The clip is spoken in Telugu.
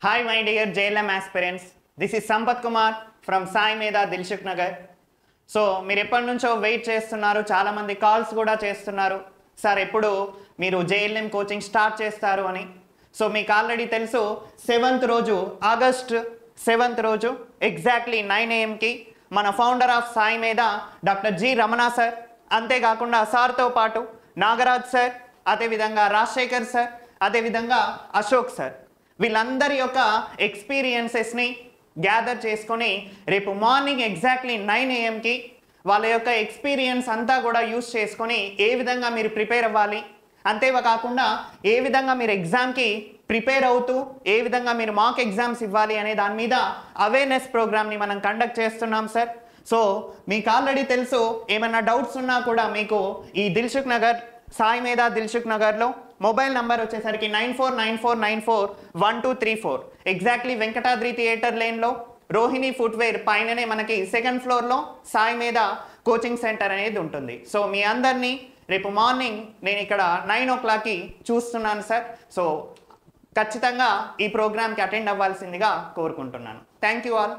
Hi my dear JLM aspirants, this is Sampath Kumar from Sai Meda Dilshuk Nagar. So మీరు ఎప్పటి నుంచో వెయిట్ చేస్తున్నారు, చాలామంది కాల్స్ కూడా చేస్తున్నారు సార్ ఎప్పుడు మీరు జేఎల్ఎం కోచింగ్ స్టార్ట్ చేస్తారు అని. సో మీకు ఆల్రెడీ తెలుసు 7th రోజు ఆగస్ట్ 7th రోజు ఎగ్జాక్ట్లీ 9 AM మన ఫౌండర్ ఆఫ్ సాయి మీద డాక్టర్ జి రమణ సార్, అంతేకాకుండా సార్తో పాటు నాగరాజ్ సార్, అదేవిధంగా రాజశేఖర్ సార్, అదేవిధంగా అశోక్ సార్, వీళ్ళందరి యొక్క ఎక్స్పీరియన్సెస్ని గ్యాదర్ చేసుకొని రేపు మార్నింగ్ ఎగ్జాక్ట్లీ 9 AM వాళ్ళ యొక్క ఎక్స్పీరియన్స్ అంతా కూడా యూస్ చేసుకొని ఏ విధంగా మీరు ప్రిపేర్ అవ్వాలి, అంతేకాకుండా ఏ విధంగా మీరు ఎగ్జామ్కి ప్రిపేర్ అవుతూ ఏ విధంగా మీరు మాక్ ఎగ్జామ్స్ ఇవ్వాలి అనే దాని మీద అవేర్నెస్ ప్రోగ్రామ్ని మనం కండక్ట్ చేస్తున్నాం సార్. సో మీకు ఆల్రెడీ తెలుసు, ఏమైనా డౌట్స్ ఉన్నా కూడా మీకు ఈ దిల్సుఖ్ నగర్ సాయి మీద దిల్సుఖ్ నగర్లో మొబైల్ నంబర్ వచ్చేసరికి 9494941234 ఎగ్జాక్ట్లీ వెంకటాద్రి థియేటర్ లేన్లో రోహిణి ఫుట్వేర్ పైననే మనకి 2nd ఫ్లోర్లో సాయి మీద కోచింగ్ సెంటర్ అనేది ఉంటుంది. సో మీ అందరినీ రేపు మార్నింగ్ నేను ఇక్కడ 9 o'clock చూస్తున్నాను సార్. సో ఖచ్చితంగా ఈ ప్రోగ్రామ్కి అటెండ్ అవ్వాల్సిందిగా కోరుకుంటున్నాను. Thank you all.